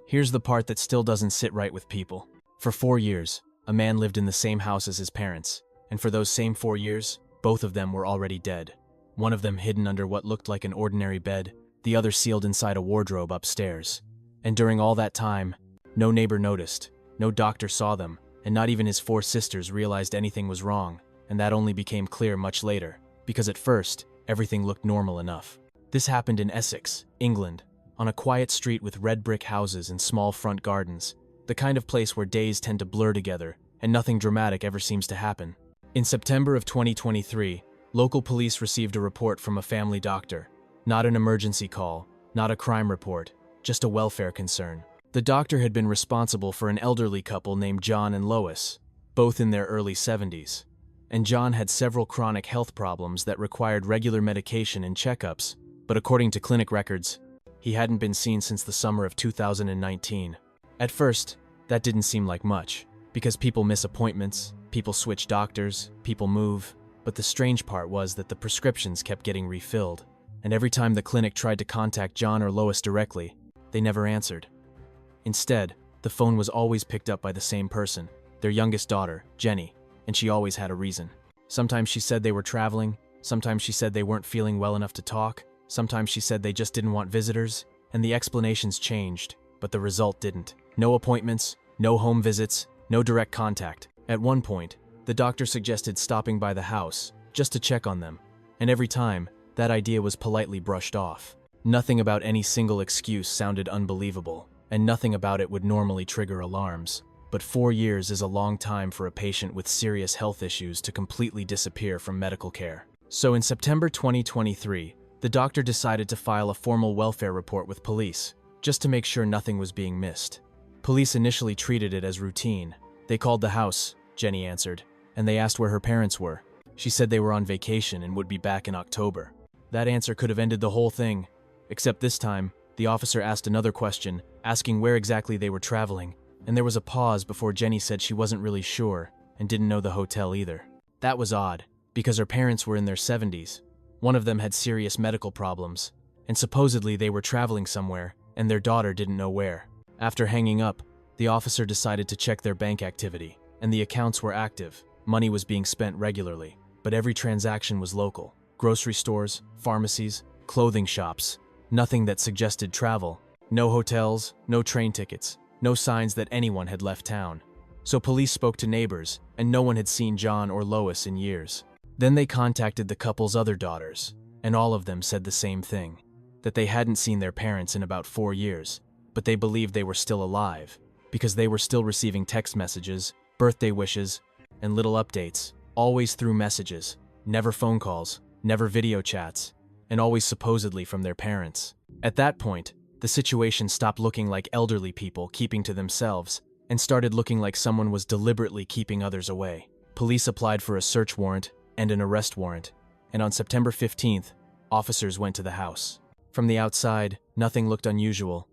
Here's the part that still doesn't sit right with people. For 4 years, a man lived in the same house as his parents, and for those same 4 years, both of them were already dead. One of them hidden under what looked like an ordinary bed, the other sealed inside a wardrobe upstairs. And during all that time, no neighbor noticed, no doctor saw them, and not even his 4 sisters realized anything was wrong, and that only became clear much later, because at first, everything looked normal enough. This happened in Essex, England, on a quiet street with red brick houses and small front gardens, the kind of place where days tend to blur together, and nothing dramatic ever seems to happen. In September of 2023, local police received a report from a family doctor. Not an emergency call, not a crime report, just a welfare concern. The doctor had been responsible for an elderly couple named John and Lois, both in their early 70s. And John had several chronic health problems that required regular medication and checkups, but according to clinic records, he hadn't been seen since the summer of 2019. At first, that didn't seem like much, because people miss appointments, people switch doctors, people move, but the strange part was that the prescriptions kept getting refilled, and every time the clinic tried to contact John or Lois directly, they never answered. Instead, the phone was always picked up by the same person, their youngest daughter, Jenny, and she always had a reason. Sometimes she said they were traveling, sometimes she said they weren't feeling well enough to talk, sometimes she said they just didn't want visitors, and the explanations changed, but the result didn't. No appointments, no home visits, no direct contact. At one point, the doctor suggested stopping by the house, just to check on them, and every time, that idea was politely brushed off. Nothing about any single excuse sounded unbelievable, and nothing about it would normally trigger alarms. But 4 years is a long time for a patient with serious health issues to completely disappear from medical care. So in September 2023, the doctor decided to file a formal welfare report with police, just to make sure nothing was being missed. Police initially treated it as routine. They called the house, Jenny answered, and they asked where her parents were. She said they were on vacation and would be back in October. That answer could have ended the whole thing, except this time, the officer asked another question, asking where exactly they were traveling, and there was a pause before Jenny said she wasn't really sure and didn't know the hotel either. That was odd, because her parents were in their 70s. One of them had serious medical problems, and supposedly they were traveling somewhere, and their daughter didn't know where. After hanging up, the officer decided to check their bank activity, and the accounts were active. Money was being spent regularly, but every transaction was local. Grocery stores, pharmacies, clothing shops. Nothing that suggested travel. No hotels, no train tickets, no signs that anyone had left town. So police spoke to neighbors, and no one had seen John or Lois in years. Then they contacted the couple's other daughters, and all of them said the same thing, that they hadn't seen their parents in about 4 years, but they believed they were still alive, because they were still receiving text messages, birthday wishes, and little updates, always through messages, never phone calls, never video chats, and always supposedly from their parents. At that point, the situation stopped looking like elderly people keeping to themselves and started looking like someone was deliberately keeping others away. Police applied for a search warrant and an arrest warrant, and on September 15th, officers went to the house. From the outside, nothing looked unusual,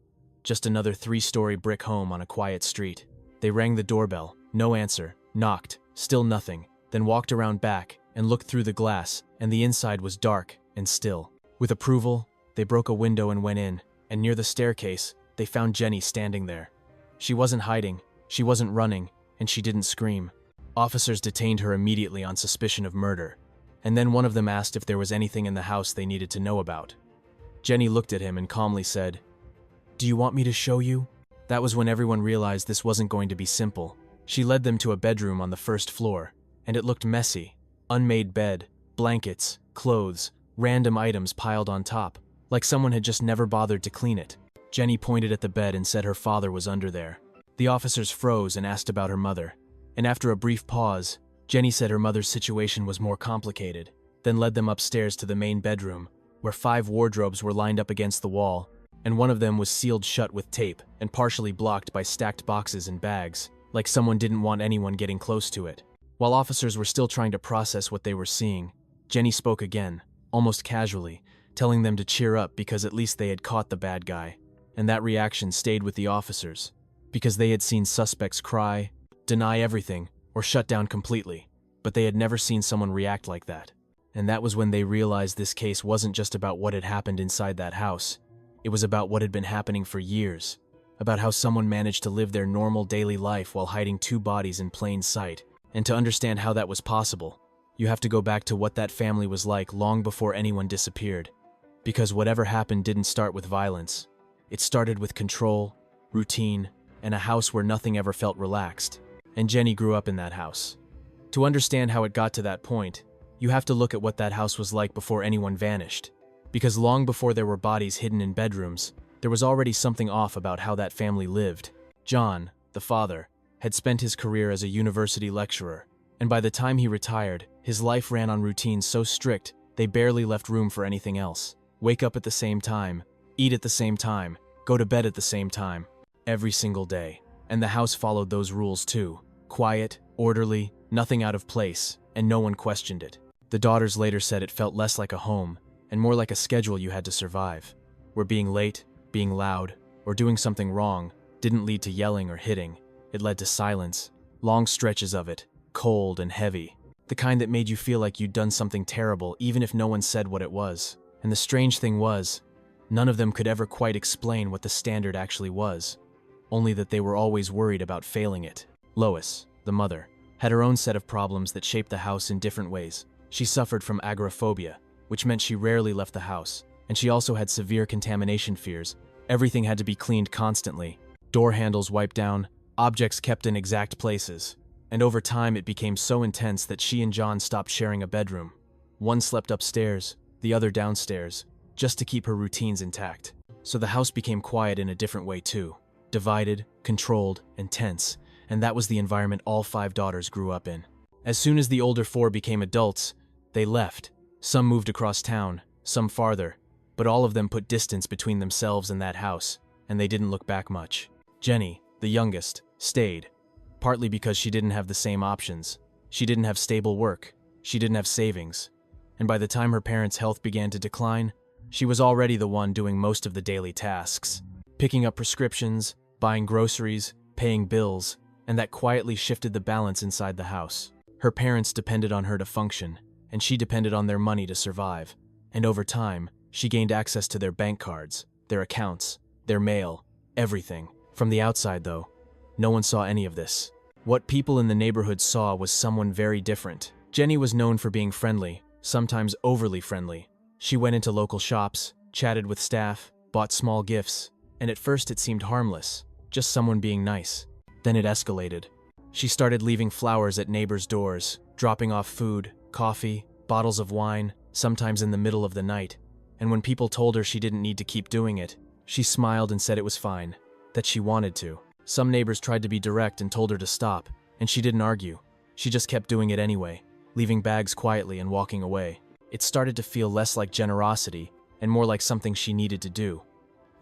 just another 3-story brick home on a quiet street. They rang the doorbell, no answer, knocked, still nothing, then walked around back and looked through the glass, and the inside was dark and still. With approval, they broke a window and went in, and near the staircase, they found Jenny standing there. She wasn't hiding, she wasn't running, and she didn't scream. Officers detained her immediately on suspicion of murder, and then one of them asked if there was anything in the house they needed to know about. Jenny looked at him and calmly said, "Do you want me to show you?" That was when everyone realized this wasn't going to be simple. She led them to a bedroom on the first floor, and it looked messy. Unmade bed, blankets, clothes, random items piled on top, like someone had just never bothered to clean it. Jenny pointed at the bed and said her father was under there. The officers froze and asked about her mother, and after a brief pause, Jenny said her mother's situation was more complicated, then led them upstairs to the main bedroom, where 5 wardrobes were lined up against the wall, and one of them was sealed shut with tape and partially blocked by stacked boxes and bags, like someone didn't want anyone getting close to it. While officers were still trying to process what they were seeing, Jenny spoke again, almost casually, telling them to cheer up because at least they had caught the bad guy, and that reaction stayed with the officers, because they had seen suspects cry, deny everything, or shut down completely, but they had never seen someone react like that. And that was when they realized this case wasn't just about what had happened inside that house. It was about what had been happening for years. about how someone managed to live their normal daily life while hiding two bodies in plain sight. And to understand how that was possible, you have to go back to what that family was like long before anyone disappeared. Because whatever happened didn't start with violence. It started with control, routine, and a house where nothing ever felt relaxed. And Jenny grew up in that house. To understand how it got to that point, you have to look at what that house was like before anyone vanished. Because long before there were bodies hidden in bedrooms, there was already something off about how that family lived. John, the father, had spent his career as a university lecturer, and by the time he retired, his life ran on routines so strict they barely left room for anything else. Wake up at the same time, eat at the same time, go to bed at the same time, every single day. And the house followed those rules too. Quiet, orderly, nothing out of place, and no one questioned it. The daughters later said it felt less like a home and more like a schedule you had to survive, where being late, being loud, or doing something wrong didn't lead to yelling or hitting. It led to silence, long stretches of it, cold and heavy, the kind that made you feel like you'd done something terrible even if no one said what it was. And the strange thing was, none of them could ever quite explain what the standard actually was, only that they were always worried about failing it. Lois, the mother, had her own set of problems that shaped the house in different ways. She suffered from agoraphobia, which meant she rarely left the house, and she also had severe contamination fears. Everything had to be cleaned constantly, door handles wiped down, objects kept in exact places. And over time it became so intense that she and John stopped sharing a bedroom. One slept upstairs, the other downstairs, just to keep her routines intact. So the house became quiet in a different way too. Divided, controlled, and tense, and that was the environment all 5 daughters grew up in. As soon as the older 4 became adults, they left. Some moved across town, some farther, but all of them put distance between themselves and that house, and they didn't look back much. Jenny, the youngest, stayed, partly because she didn't have the same options. She didn't have stable work, she didn't have savings, and by the time her parents' health began to decline, she was already the one doing most of the daily tasks, picking up prescriptions, buying groceries, paying bills, and that quietly shifted the balance inside the house. Her parents depended on her to function, and she depended on their money to survive. And over time, she gained access to their bank cards, their accounts, their mail, everything. From the outside, though, no one saw any of this. What people in the neighborhood saw was someone very different. Jenny was known for being friendly, sometimes overly friendly. She went into local shops, chatted with staff, bought small gifts, and at first it seemed harmless, just someone being nice. Then it escalated. She started leaving flowers at neighbors' doors, dropping off food, coffee, bottles of wine, sometimes in the middle of the night. And when people told her she didn't need to keep doing it, she smiled and said it was fine, that she wanted to. Some neighbors tried to be direct and told her to stop, and she didn't argue. She just kept doing it anyway, leaving bags quietly and walking away. It started to feel less like generosity and more like something she needed to do.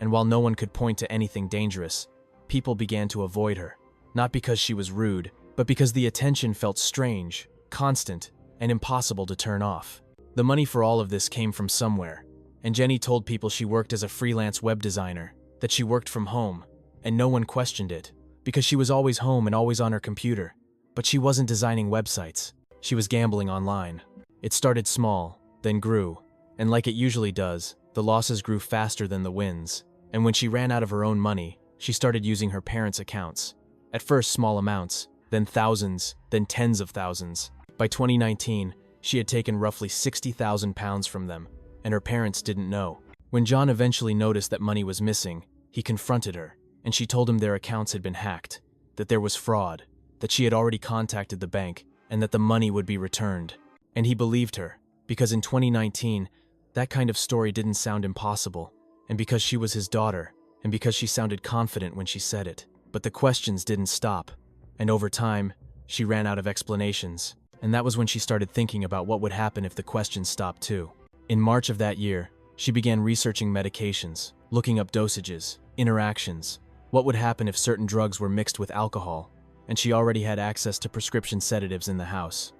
And while no one could point to anything dangerous, people began to avoid her. Not because she was rude, but because the attention felt strange, constant, and impossible to turn off. The money for all of this came from somewhere, and Jenny told people she worked as a freelance web designer, that she worked from home, and no one questioned it, because she was always home and always on her computer. But she wasn't designing websites, she was gambling online. It started small, then grew, and like it usually does, the losses grew faster than the wins. And when she ran out of her own money, she started using her parents' accounts. At first small amounts, then thousands, then tens of thousands. By 2019, she had taken roughly £60,000 from them, and her parents didn't know. When John eventually noticed that money was missing, he confronted her, and she told him their accounts had been hacked, that there was fraud, that she had already contacted the bank, and that the money would be returned. And he believed her, because in 2019, that kind of story didn't sound impossible, and because she was his daughter, and because she sounded confident when she said it. But the questions didn't stop, and over time, she ran out of explanations. And that was when she started thinking about what would happen if the questions stopped too. In March of that year, she began researching medications, looking up dosages, interactions, what would happen if certain drugs were mixed with alcohol, and she already had access to prescription sedatives in the house,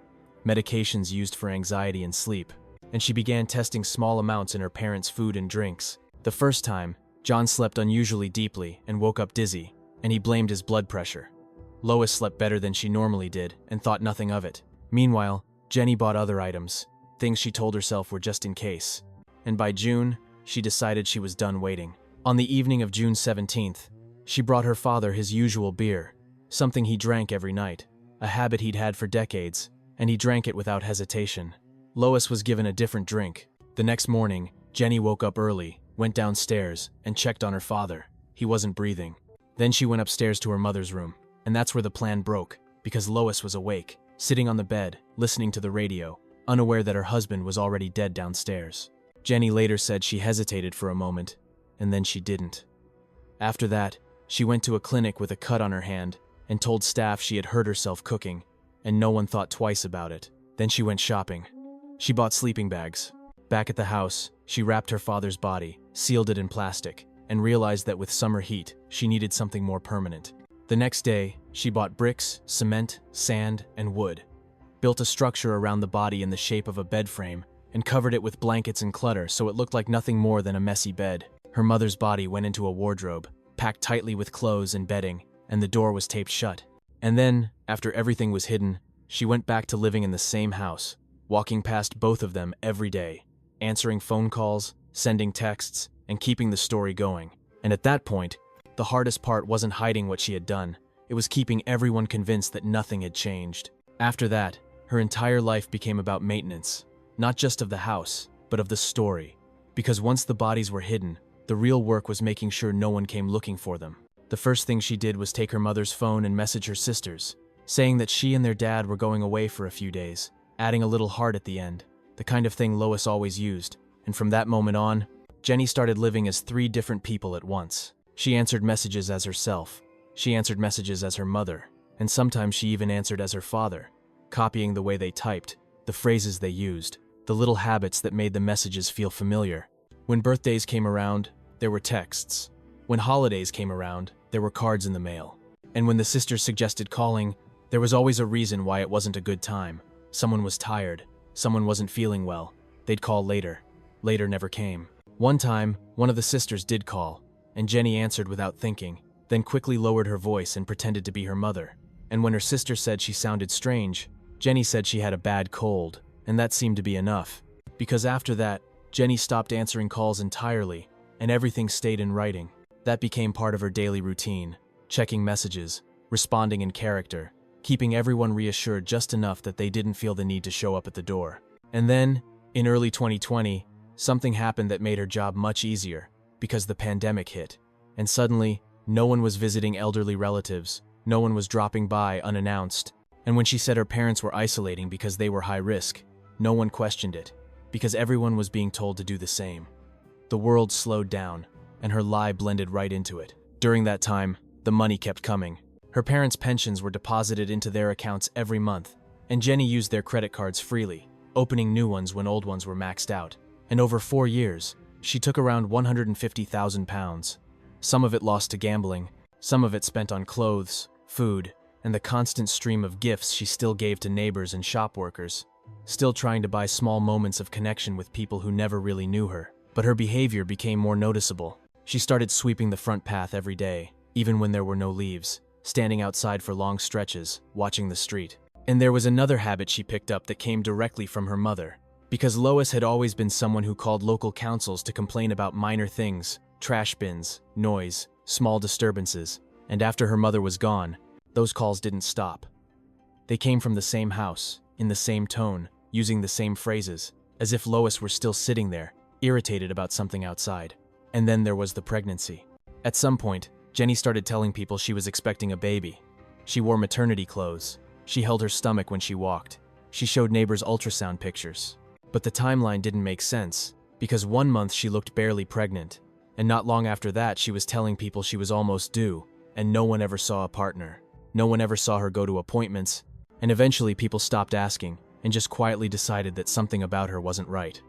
medications used for anxiety and sleep, and she began testing small amounts in her parents' food and drinks. The first time, John slept unusually deeply and woke up dizzy, and he blamed his blood pressure. Lois slept better than she normally did and thought nothing of it. Meanwhile, Jenny bought other items, things she told herself were just in case. And by June, she decided she was done waiting. On the evening of June 17th, She brought her father his usual beer, something he drank every night, a habit he'd had for decades, and he drank it without hesitation. Lois was given a different drink. The next morning, Jenny woke up early, went downstairs, and checked on her father. He wasn't breathing. Then she went upstairs to her mother's room, and that's where the plan broke, because Lois was awake, sitting on the bed, listening to the radio, unaware that her husband was already dead downstairs. Jenny later said she hesitated for a moment, and then she didn't. After that, she went to a clinic with a cut on her hand and told staff she had hurt herself cooking, and no one thought twice about it. Then she went shopping. She bought sleeping bags. Back at the house, she wrapped her father's body, sealed it in plastic, and realized that with summer heat, she needed something more permanent. The next day, she bought bricks, cement, sand, and wood, built a structure around the body in the shape of a bed frame, and covered it with blankets and clutter so it looked like nothing more than a messy bed. Her mother's body went into a wardrobe, packed tightly with clothes and bedding, and the door was taped shut. And then, after everything was hidden, she went back to living in the same house, walking past both of them every day, answering phone calls, sending texts, and keeping the story going. And at that point, the hardest part wasn't hiding what she had done. It was keeping everyone convinced that nothing had changed. After that, her entire life became about maintenance, not just of the house, but of the story. Because once the bodies were hidden, the real work was making sure no one came looking for them. The first thing she did was take her mother's phone and message her sisters, saying that she and their dad were going away for a few days, adding a little heart at the end, the kind of thing Lois always used. And from that moment on, Jenny started living as 3 different people at once. She answered messages as herself, she answered messages as her mother, and sometimes she even answered as her father, copying the way they typed, the phrases they used, the little habits that made the messages feel familiar. When birthdays came around, there were texts. When holidays came around, there were cards in the mail. And when the sisters suggested calling, there was always a reason why it wasn't a good time. Someone was tired, someone wasn't feeling well. They'd call later. Later never came. One time, one of the sisters did call, and Jenny answered without thinking, then quickly lowered her voice and pretended to be her mother. And when her sister said she sounded strange, Jenny said she had a bad cold, and that seemed to be enough. Because after that, Jenny stopped answering calls entirely, and everything stayed in writing. That became part of her daily routine, checking messages, responding in character, keeping everyone reassured just enough that they didn't feel the need to show up at the door. And then, in early 2020, something happened that made her job much easier, because the pandemic hit. And suddenly, no one was visiting elderly relatives, no one was dropping by unannounced. And when she said her parents were isolating because they were high risk, no one questioned it, because everyone was being told to do the same. The world slowed down, and her lie blended right into it. During that time, the money kept coming. Her parents' pensions were deposited into their accounts every month, and Jenny used their credit cards freely, opening new ones when old ones were maxed out. And over 4 years, she took around £150,000. Some of it lost to gambling, some of it spent on clothes, food, and the constant stream of gifts she still gave to neighbors and shop workers, still trying to buy small moments of connection with people who never really knew her. But her behavior became more noticeable. She started sweeping the front path every day, even when there were no leaves, standing outside for long stretches, watching the street. And there was another habit she picked up that came directly from her mother. Because Lois had always been someone who called local councils to complain about minor things, trash bins, noise, small disturbances, and after her mother was gone, those calls didn't stop. They came from the same house, in the same tone, using the same phrases, as if Lois were still sitting there, irritated about something outside. And then there was the pregnancy. At some point, Jenny started telling people she was expecting a baby. She wore maternity clothes. She held her stomach when she walked. She showed neighbors ultrasound pictures. But the timeline didn't make sense, because 1 month she looked barely pregnant, and not long after that she was telling people she was almost due, and no one ever saw a partner. No one ever saw her go to appointments, and eventually people stopped asking, and just quietly decided that something about her wasn't right.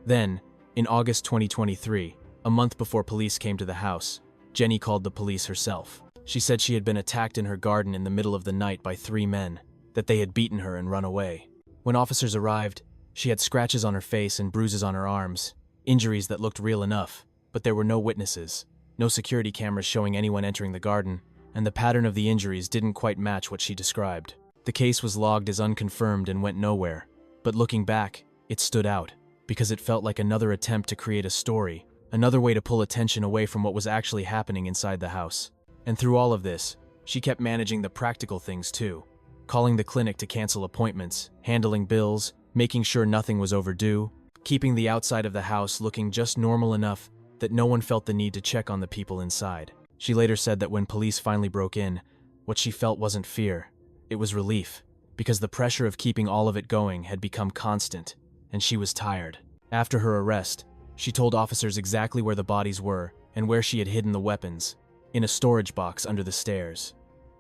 Then, in August 2023, a month before police came to the house, Jenny called the police herself. She said she had been attacked in her garden in the middle of the night by 3 men, that they had beaten her and run away. When officers arrived, she had scratches on her face and bruises on her arms, injuries that looked real enough, but there were no witnesses, no security cameras showing anyone entering the garden, and the pattern of the injuries didn't quite match what she described. The case was logged as unconfirmed and went nowhere, but looking back, it stood out, because it felt like another attempt to create a story, another way to pull attention away from what was actually happening inside the house. And through all of this, she kept managing the practical things too. Calling the clinic to cancel appointments, handling bills, making sure nothing was overdue, keeping the outside of the house looking just normal enough that no one felt the need to check on the people inside. She later said that when police finally broke in, what she felt wasn't fear, it was relief, because the pressure of keeping all of it going had become constant, and she was tired. After her arrest, she told officers exactly where the bodies were and where she had hidden the weapons, in a storage box under the stairs.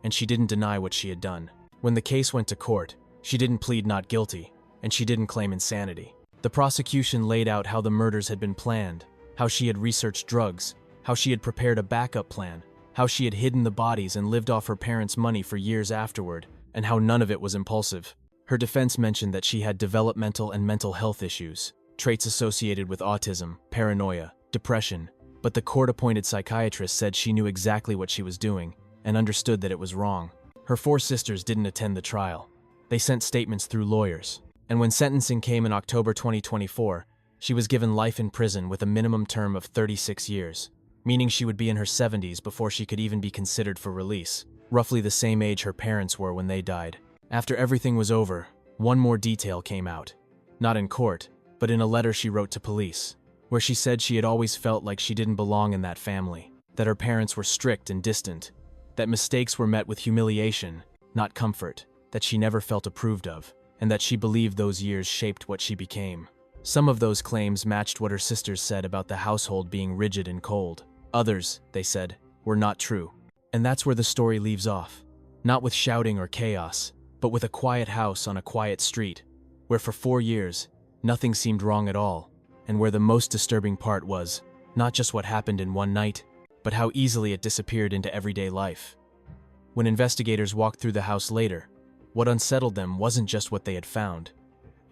And she didn't deny what she had done. When the case went to court, she didn't plead not guilty, and she didn't claim insanity. The prosecution laid out how the murders had been planned, how she had researched drugs, how she had prepared a backup plan, how she had hidden the bodies and lived off her parents' money for years afterward, and how none of it was impulsive. Her defense mentioned that she had developmental and mental health issues, traits associated with autism, paranoia, depression, but the court-appointed psychiatrist said she knew exactly what she was doing and understood that it was wrong. Her 4 sisters didn't attend the trial. They sent statements through lawyers, and when sentencing came in October 2024, she was given life in prison with a minimum term of 36 years, meaning she would be in her 70s before she could even be considered for release, roughly the same age her parents were when they died. After everything was over, one more detail came out. Not in court, but in a letter she wrote to police, where she said she had always felt like she didn't belong in that family, that her parents were strict and distant, that mistakes were met with humiliation, not comfort, that she never felt approved of, and that she believed those years shaped what she became. Some of those claims matched what her sisters said about the household being rigid and cold. Others, they said, were not true. And that's where the story leaves off. Not with shouting or chaos, but with a quiet house on a quiet street, where for 4 years, nothing seemed wrong at all, and where the most disturbing part was, not just what happened in one night, but how easily it disappeared into everyday life. When investigators walked through the house later, what unsettled them wasn't just what they had found.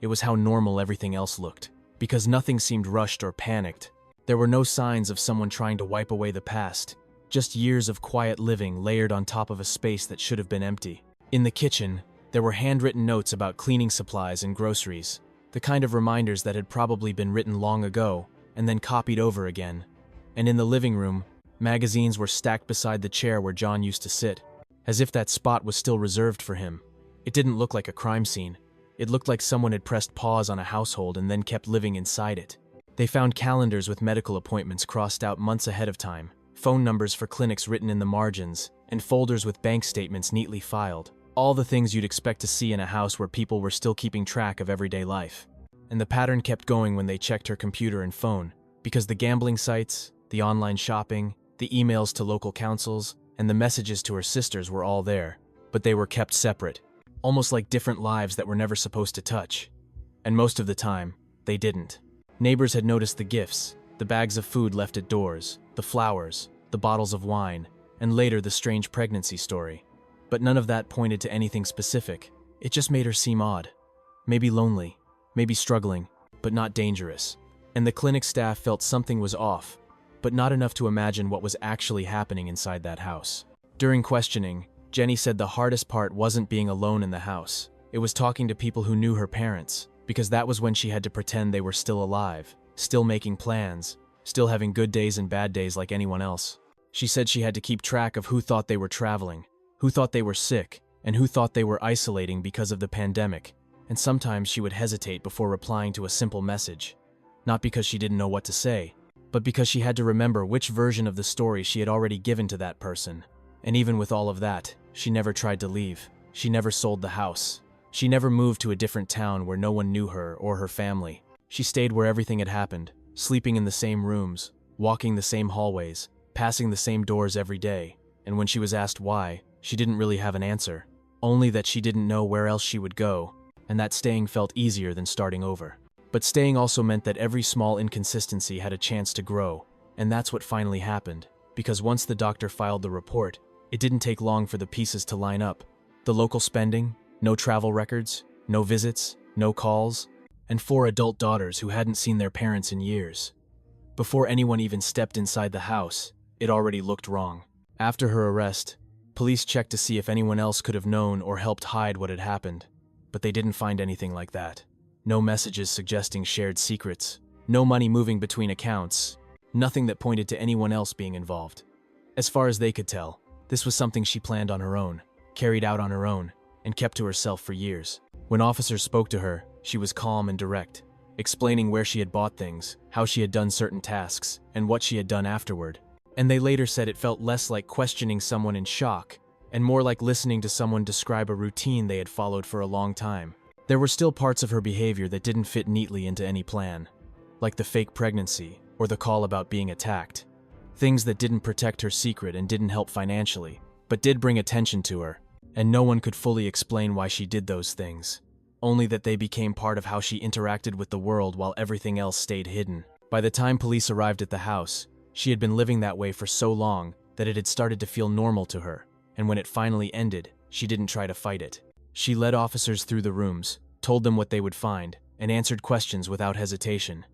It was how normal everything else looked, because nothing seemed rushed or panicked. There were no signs of someone trying to wipe away the past, just years of quiet living layered on top of a space that should have been empty. In the kitchen, there were handwritten notes about cleaning supplies and groceries, the kind of reminders that had probably been written long ago and then copied over again. And in the living room, magazines were stacked beside the chair where John used to sit, as if that spot was still reserved for him. It didn't look like a crime scene. It looked like someone had pressed pause on a household and then kept living inside it. They found calendars with medical appointments crossed out months ahead of time, phone numbers for clinics written in the margins, and folders with bank statements neatly filed. All the things you'd expect to see in a house where people were still keeping track of everyday life. And the pattern kept going when they checked her computer and phone, because the gambling sites, the online shopping, the emails to local councils, and the messages to her sisters were all there, but they were kept separate, almost like different lives that were never supposed to touch. And most of the time, they didn't. Neighbors had noticed the gifts, the bags of food left at doors, the flowers, the bottles of wine, and later the strange pregnancy story. But none of that pointed to anything specific. It just made her seem odd. Maybe lonely, maybe struggling, but not dangerous. And the clinic staff felt something was off, but not enough to imagine what was actually happening inside that house. During questioning, Jenny said the hardest part wasn't being alone in the house. It was talking to people who knew her parents, because that was when she had to pretend they were still alive, still making plans, still having good days and bad days like anyone else. She said she had to keep track of who thought they were traveling, who thought they were sick, and who thought they were isolating because of the pandemic, and sometimes she would hesitate before replying to a simple message. Not because she didn't know what to say, but because she had to remember which version of the story she had already given to that person. And even with all of that, she never tried to leave. She never sold the house. She never moved to a different town where no one knew her or her family. She stayed where everything had happened, sleeping in the same rooms, walking the same hallways, passing the same doors every day. And when she was asked why, she didn't really have an answer, only that she didn't know where else she would go, and that staying felt easier than starting over. But staying also meant that every small inconsistency had a chance to grow, and that's what finally happened, because once the doctor filed the report, it didn't take long for the pieces to line up. The local spending, no travel records, no visits, no calls, and 4 adult daughters who hadn't seen their parents in years. Before anyone even stepped inside the house, it already looked wrong. After her arrest, police checked to see if anyone else could have known or helped hide what had happened, but they didn't find anything like that. No messages suggesting shared secrets, no money moving between accounts, nothing that pointed to anyone else being involved. As far as they could tell, This was something she planned on her own, carried out on her own, and kept to herself for years. When officers spoke to her, she was calm and direct, explaining where she had bought things, how she had done certain tasks, and what she had done afterward. And they later said it felt less like questioning someone in shock, and more like listening to someone describe a routine they had followed for a long time. There were still parts of her behavior that didn't fit neatly into any plan, like the fake pregnancy or the call about being attacked. Things that didn't protect her secret and didn't help financially, but did bring attention to her, and no one could fully explain why she did those things. Only that they became part of how she interacted with the world while everything else stayed hidden. By the time police arrived at the house, she had been living that way for so long that it had started to feel normal to her, and when it finally ended, she didn't try to fight it. She led officers through the rooms, told them what they would find, and answered questions without hesitation.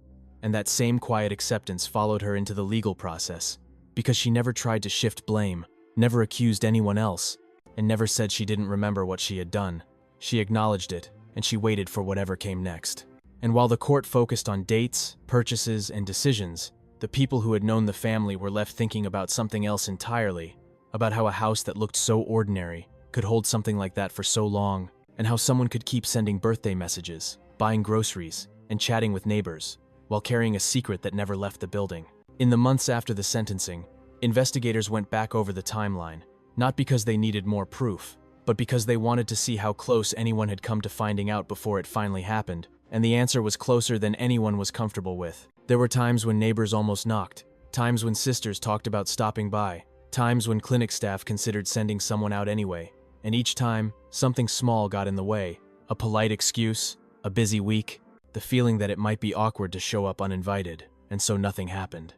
And that same quiet acceptance followed her into the legal process, because she never tried to shift blame, never accused anyone else, and never said she didn't remember what she had done. She acknowledged it, and she waited for whatever came next. And while the court focused on dates, purchases, and decisions, the people who had known the family were left thinking about something else entirely, about how a house that looked so ordinary could hold something like that for so long, and how someone could keep sending birthday messages, buying groceries, and chatting with neighbors, while carrying a secret that never left the building. In the months after the sentencing, investigators went back over the timeline, not because they needed more proof, but because they wanted to see how close anyone had come to finding out before it finally happened, and the answer was closer than anyone was comfortable with. There were times when neighbors almost knocked, times when sisters talked about stopping by, times when clinic staff considered sending someone out anyway, and each time, something small got in the way. A polite excuse, a busy week, the feeling that it might be awkward to show up uninvited, and so nothing happened.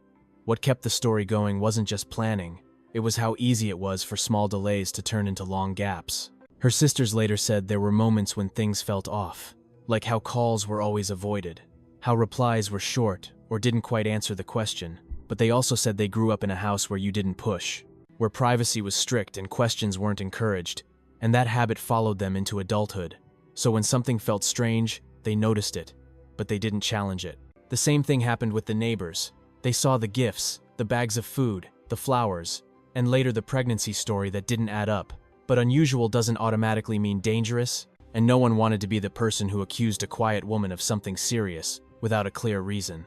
What kept the story going wasn't just planning, it was how easy it was for small delays to turn into long gaps. Her sisters later said there were moments when things felt off, like how calls were always avoided, how replies were short or didn't quite answer the question, but they also said they grew up in a house where you didn't push, where privacy was strict and questions weren't encouraged, and that habit followed them into adulthood. So when something felt strange, they noticed it, but they didn't challenge it. The same thing happened with the neighbors. They saw the gifts, the bags of food, the flowers, and later the pregnancy story that didn't add up. But unusual doesn't automatically mean dangerous, and no one wanted to be the person who accused a quiet woman of something serious without a clear reason.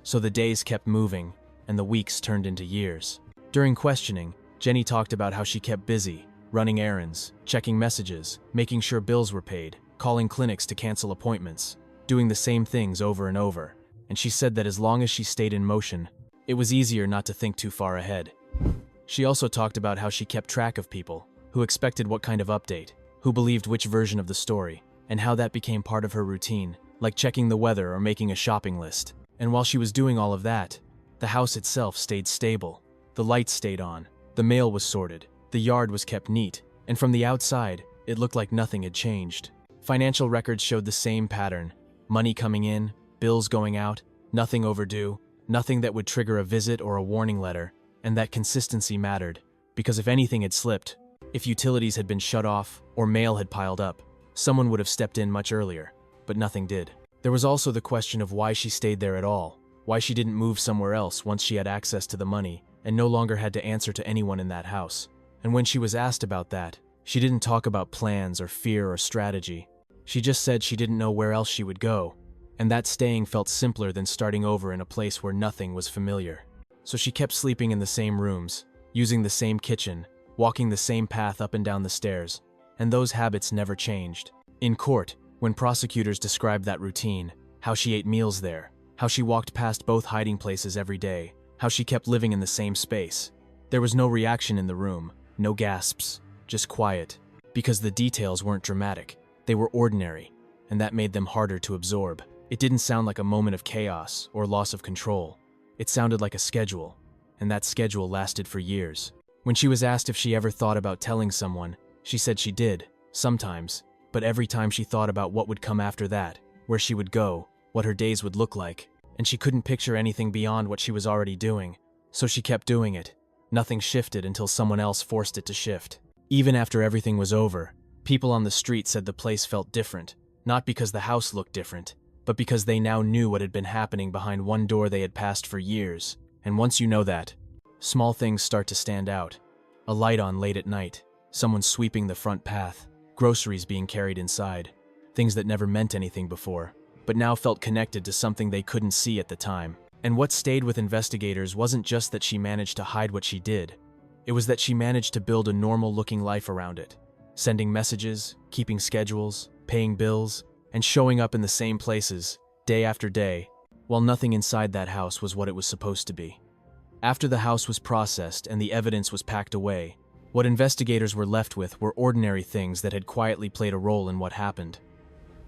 So the days kept moving, and the weeks turned into years. During questioning, Jenny talked about how she kept busy, running errands, checking messages, making sure bills were paid, calling clinics to cancel appointments, doing the same things over and over. And she said that as long as she stayed in motion, it was easier not to think too far ahead. She also talked about how she kept track of people, who expected what kind of update, who believed which version of the story, and how that became part of her routine, like checking the weather or making a shopping list. And while she was doing all of that, the house itself stayed stable. The lights stayed on, the mail was sorted, the yard was kept neat, and from the outside, it looked like nothing had changed. Financial records showed the same pattern: money coming in, bills going out, nothing overdue, nothing that would trigger a visit or a warning letter, and that consistency mattered, because if anything had slipped, if utilities had been shut off or mail had piled up, someone would have stepped in much earlier, but nothing did. There was also the question of why she stayed there at all, why she didn't move somewhere else once she had access to the money and no longer had to answer to anyone in that house. And when she was asked about that, she didn't talk about plans or fear or strategy. She just said she didn't know where else she would go, and that staying felt simpler than starting over in a place where nothing was familiar. So she kept sleeping in the same rooms, using the same kitchen, walking the same path up and down the stairs, and those habits never changed. In court, when prosecutors described that routine, how she ate meals there, how she walked past both hiding places every day, how she kept living in the same space, there was no reaction in the room, no gasps, just quiet, because the details weren't dramatic, they were ordinary, and that made them harder to absorb. It didn't sound like a moment of chaos or loss of control. It sounded like a schedule, and that schedule lasted for years. When she was asked if she ever thought about telling someone, she said she did, sometimes, but every time she thought about what would come after that, where she would go, what her days would look like, and she couldn't picture anything beyond what she was already doing, so she kept doing it. Nothing shifted until someone else forced it to shift. Even after everything was over, people on the street said the place felt different, not because the house looked different, but because they now knew what had been happening behind one door they had passed for years. And once you know that, small things start to stand out. A light on late at night, someone sweeping the front path, groceries being carried inside, things that never meant anything before, but now felt connected to something they couldn't see at the time. And what stayed with investigators wasn't just that she managed to hide what she did. It was that she managed to build a normal-looking life around it, sending messages, keeping schedules, paying bills, and showing up in the same places, day after day, while nothing inside that house was what it was supposed to be. After the house was processed and the evidence was packed away, what investigators were left with were ordinary things that had quietly played a role in what happened.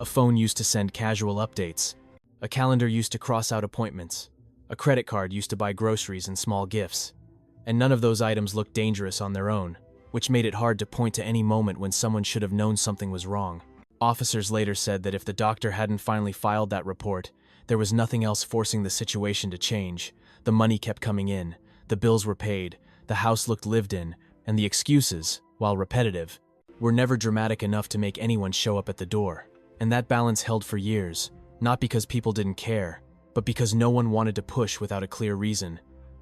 A phone used to send casual updates, a calendar used to cross out appointments, a credit card used to buy groceries and small gifts, and none of those items looked dangerous on their own, which made it hard to point to any moment when someone should have known something was wrong. Officers later said that if the doctor hadn't finally filed that report, there was nothing else forcing the situation to change. The money kept coming in, the bills were paid, the house looked lived in, and the excuses, while repetitive, were never dramatic enough to make anyone show up at the door. And that balance held for years, not because people didn't care, but because no one wanted to push without a clear reason.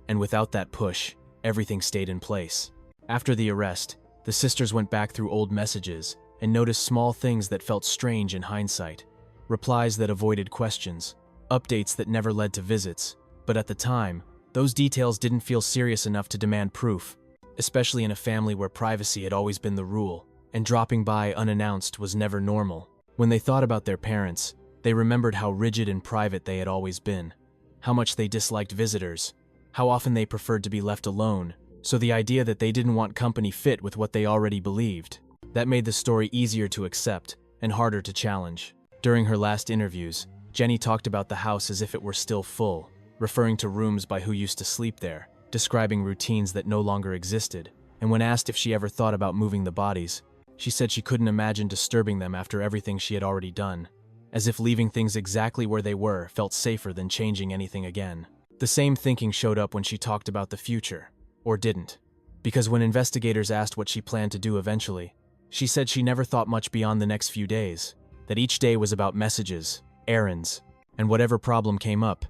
And without that push, everything stayed in place. After the arrest, the sisters went back through old messages and noticed small things that felt strange in hindsight. Replies that avoided questions, updates that never led to visits. But at the time, those details didn't feel serious enough to demand proof, especially in a family where privacy had always been the rule, and dropping by unannounced was never normal. When they thought about their parents, they remembered how rigid and private they had always been, how much they disliked visitors, how often they preferred to be left alone, so the idea that they didn't want company fit with what they already believed. That made the story easier to accept and harder to challenge. During her last interviews, Jenny talked about the house as if it were still full, referring to rooms by who used to sleep there, describing routines that no longer existed, and when asked if she ever thought about moving the bodies, she said she couldn't imagine disturbing them after everything she had already done, as if leaving things exactly where they were felt safer than changing anything again. The same thinking showed up when she talked about the future, or didn't, because when investigators asked what she planned to do eventually, she said she never thought much beyond the next few days, that each day was about messages, errands, and whatever problem came up,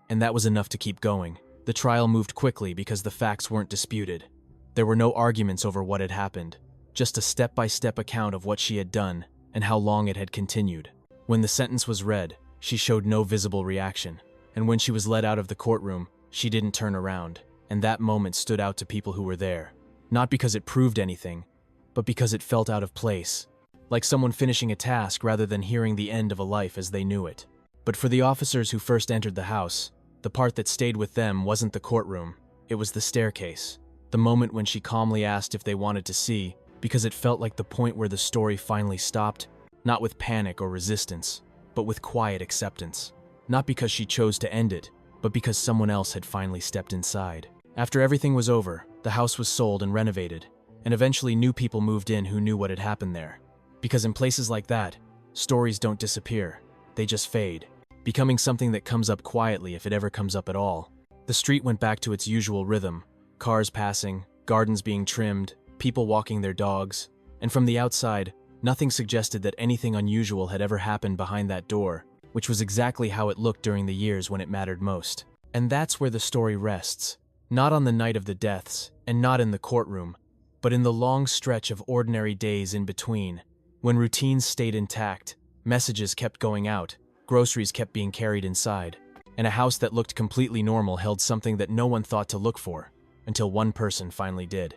and that was enough to keep going. The trial moved quickly because the facts weren't disputed. There were no arguments over what had happened, just a step-by-step account of what she had done and how long it had continued. When the sentence was read, she showed no visible reaction, and when she was led out of the courtroom, she didn't turn around, and that moment stood out to people who were there, not because it proved anything, but because it felt out of place, like someone finishing a task rather than hearing the end of a life as they knew it. But for the officers who first entered the house, the part that stayed with them wasn't the courtroom, it was the staircase, the moment when she calmly asked if they wanted to see, because it felt like the point where the story finally stopped, not with panic or resistance, but with quiet acceptance. Not because she chose to end it, but because someone else had finally stepped inside. After everything was over, the house was sold and renovated, and eventually new people moved in who knew what had happened there. Because in places like that, stories don't disappear, they just fade, becoming something that comes up quietly if it ever comes up at all. The street went back to its usual rhythm, cars passing, gardens being trimmed, people walking their dogs, and from the outside, nothing suggested that anything unusual had ever happened behind that door, which was exactly how it looked during the years when it mattered most. And that's where the story rests, not on the night of the deaths, and not in the courtroom, but in the long stretch of ordinary days in between, when routines stayed intact, messages kept going out, groceries kept being carried inside, and a house that looked completely normal held something that no one thought to look for, until one person finally did.